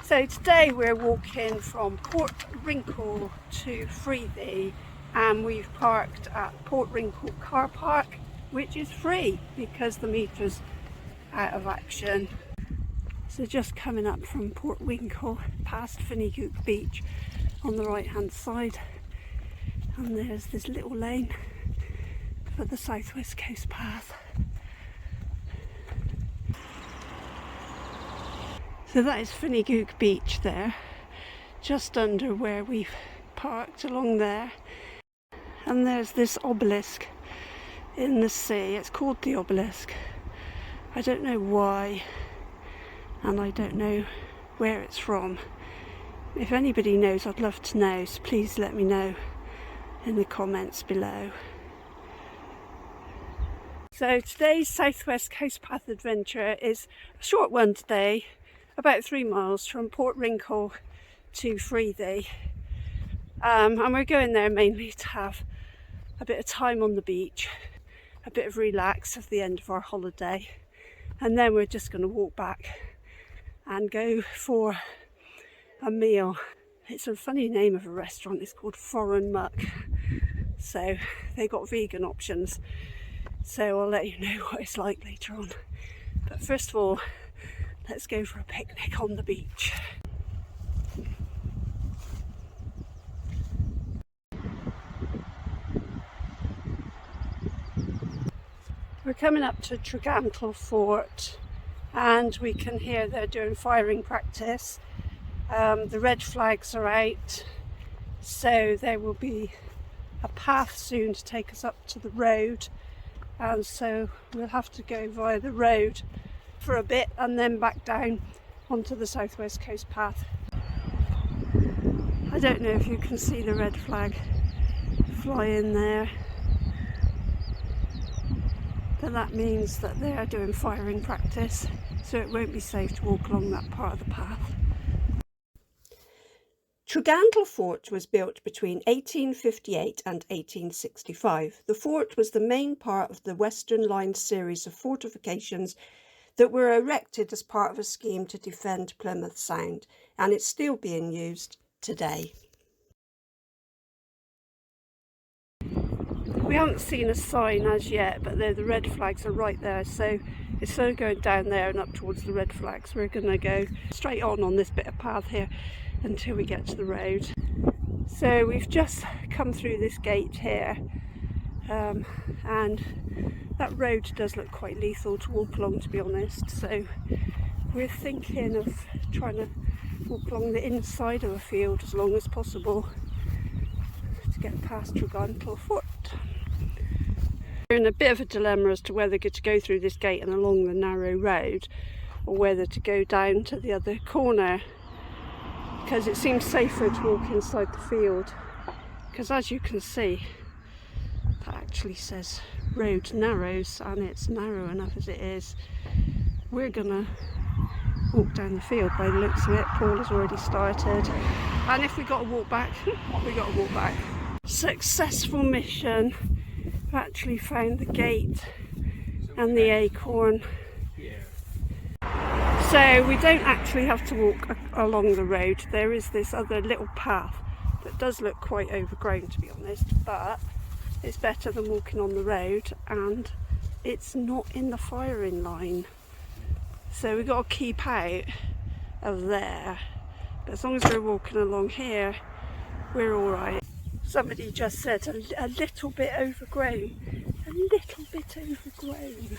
So today we're walking from Portwrinkle to Freathy, and we've parked at Portwrinkle car park, which is free because the meter's out of action. So just coming up from Portwrinkle past Freathy Beach on the right hand side, and there's this little lane for the Southwest Coast Path. So that is Freathy Beach there, just under where we've parked along there. And there's this obelisk in the sea. It's called the obelisk. I don't know why, and I don't know where it's from. If anybody knows, I'd love to know, so please let me know in the comments below. So today's Southwest Coast Path adventure is a short one today, about 3 miles from Portwrinkle to Freathy. And we're going there mainly to have a bit of time on the beach, a bit of relax at the end of our holiday, and then we're just going to walk back and go for a meal. It's a funny name of a restaurant, it's called Foreign Muck, so they got vegan options, so I'll let you know what it's like later on. But first of all, let's go for a picnic on the beach. We're coming up to Tregantle Fort, and we can hear they're doing firing practice. The red flags are out, so there will be a path soon to take us up to the road, and so we'll have to go via the road for a bit and then back down onto the Southwest Coast Path. I don't know if you can see the red flag flying there, but that means that they are doing firing practice, so it won't be safe to walk along that part of the path. Tregantle Fort was built between 1858 and 1865. The fort was the main part of the Western Line series of fortifications that were erected as part of a scheme to defend Plymouth Sound, and it's still being used today. We haven't seen a sign as yet, but the red flags are right there, so instead of going down there and up towards the red flags, we're going to go straight on this bit of path here until we get to the road. So we've just come through this gate here, and that road does look quite lethal to walk along, to be honest, so we're thinking of trying to walk along the inside of the field as long as possible to get past Tregantle Fort. We're in a bit of a dilemma as to whether to go through this gate and along the narrow road, or whether to go down to the other corner, because it seems safer to walk inside the field, because as you can see, that actually says road narrows, and it's narrow enough as it is. We're gonna walk down the field by the looks of it. Paul has already started, and if we got to walk back, we got to walk back. Successful mission. We've actually found the gate and the acorn, so we don't actually have to walk along the road. There is this other little path that does look quite overgrown, to be honest, but it's better than walking on the road, and it's not in the firing line, so we've got to keep out of there. But as long as we're walking along here, we're alright. Somebody just said a little bit overgrown. A little bit overgrown.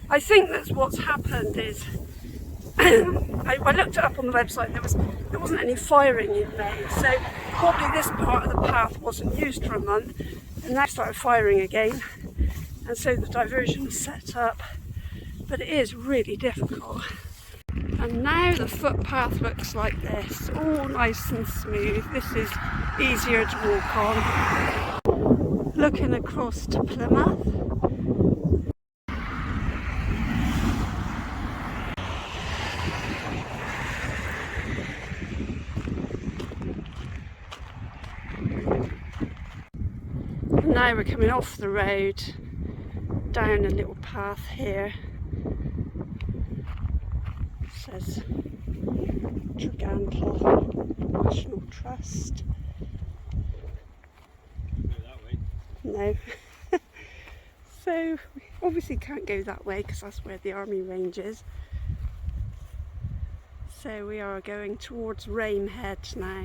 I think that's what's happened is I looked it up on the website, there wasn't any firing in May, so probably this part of the path wasn't used for a month, and now started firing again, and so the diversion is set up, but it is really difficult. And now the footpath looks like this, all nice and smooth. This is easier to walk on. Looking across to Plymouth. And now we're coming off the road, down a little path here. It says Tregantle National Trust. Go that way. No. So we obviously can't go that way because that's where the army range is. So we are going towards Rainhead now.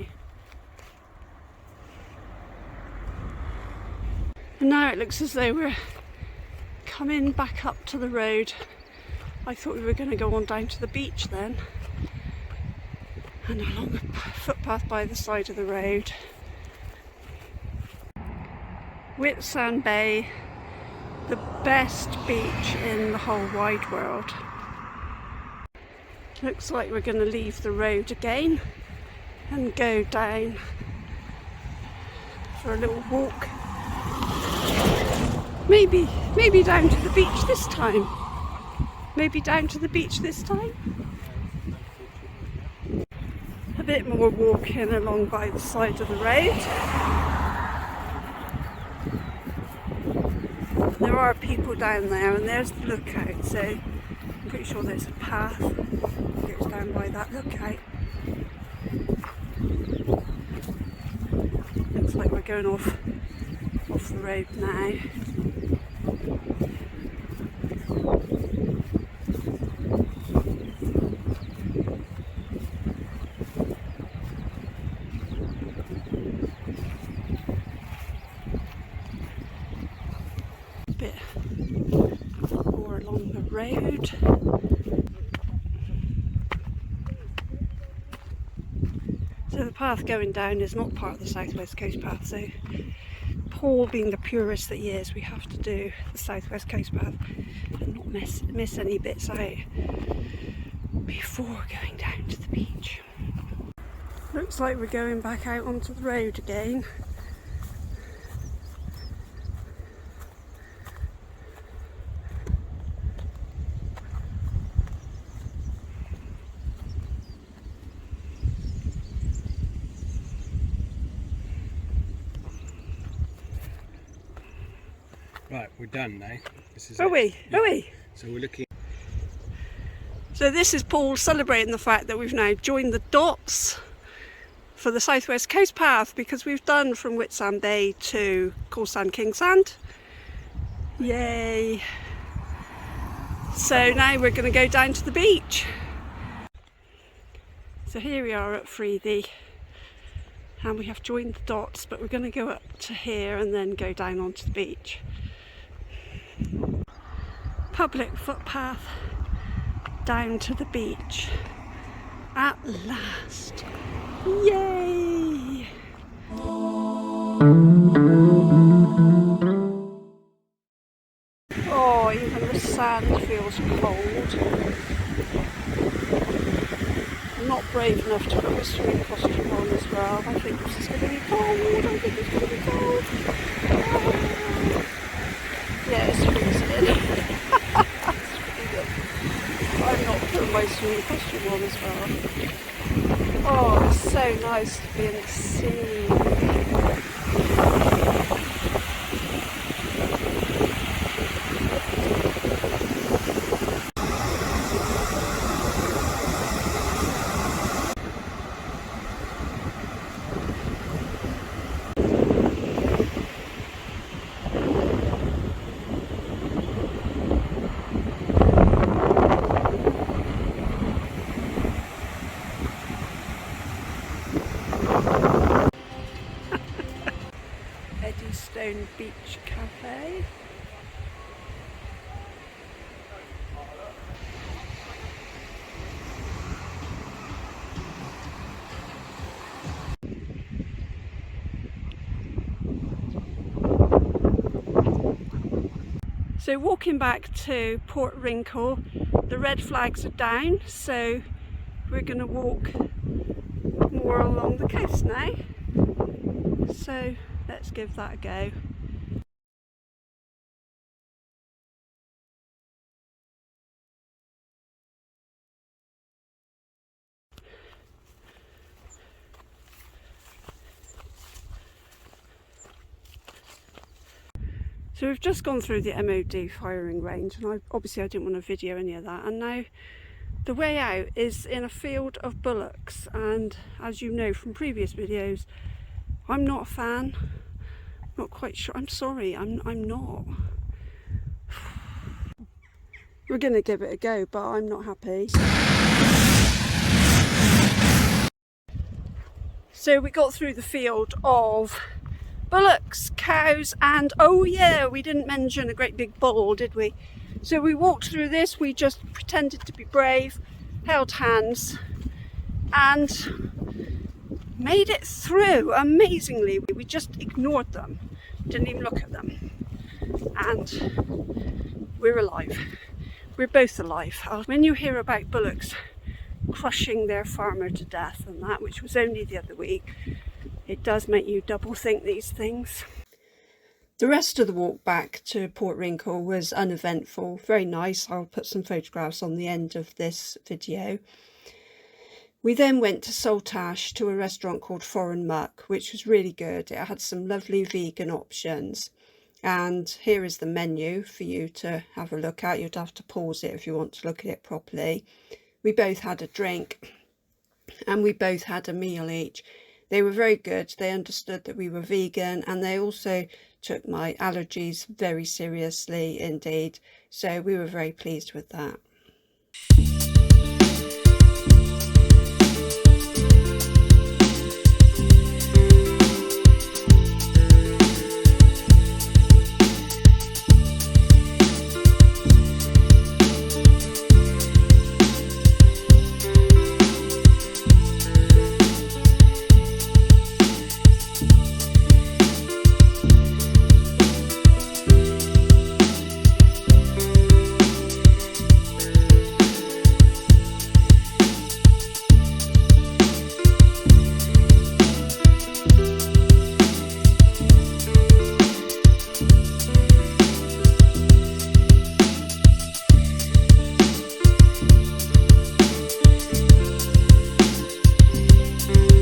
And now it looks as though we're coming back up to the road. I thought we were going to go on down to the beach then, and along a footpath by the side of the road. Whitsand Bay, the best beach in the whole wide world. Looks like we're going to leave the road again and go down for a little walk. Maybe down to the beach this time. Maybe down to the beach this time. A bit more walking along by the side of the road. There are people down there, and there's the lookout, so I'm pretty sure there's a path that goes down by that lookout. Looks like we're going off the road now. Bit more along the road. So the path going down is not part of the South West Coast Path, so Paul, being the purist that he is, we have to do the South West Coast Path and not miss any bits out before going down to the beach. Looks like we're going back out onto the road again. Right, we're done now. This is Are it. we? Yeah. Are we? So we're looking. So this is Paul celebrating the fact that we've now joined the dots for the South West Coast Path, because we've done from Whitsand Bay to Coulsand Kingsand. Yay! So now we're going to go down to the beach. So here we are at Freathy, and we have joined the dots, but we're going to go up to here and then go down onto the beach. Public footpath down to the beach at last. Yay! Oh, even the sand feels cold. I'm not brave enough to put my swimming costume on as well. I think this is going to be cold. I think it's going to be cold. Oh. Yeah, it's freezing. I'm not putting my swimming costume on as well. Oh, it's so nice to be in the sea. Stone Beach Cafe. So walking back to Portwrinkle, the red flags are down, so we're going to walk more along the coast now. So let's give that a go. So we've just gone through the MOD firing range, and obviously I didn't want to video any of that, and now The way out is in a field of bullocks, and as you know from previous videos, I'm not a fan. Not quite sure. I'm sorry, I'm not. We're gonna give it a go, but I'm not happy. So we got through the field of bullocks, cows, and oh yeah, we didn't mention a great big bull, did we? So we walked through this, we just pretended to be brave, held hands, and made it through amazingly. We just ignored them, didn't even look at them, and we're alive. We're both alive. When you hear about bullocks crushing their farmer to death and that, which was only the other week, it does make you double think these things. The rest of the walk back to Portwrinkle was uneventful, very nice. I'll put some photographs on the end of this video. We then went to Saltash to a restaurant called Foreign Muck, which was really good. It had some lovely vegan options. And here is the menu for you to have a look at. You'd have to pause it if you want to look at it properly. We both had a drink and we both had a meal each. They were very good. They understood that we were vegan, and they also took my allergies very seriously indeed. So we were very pleased with that.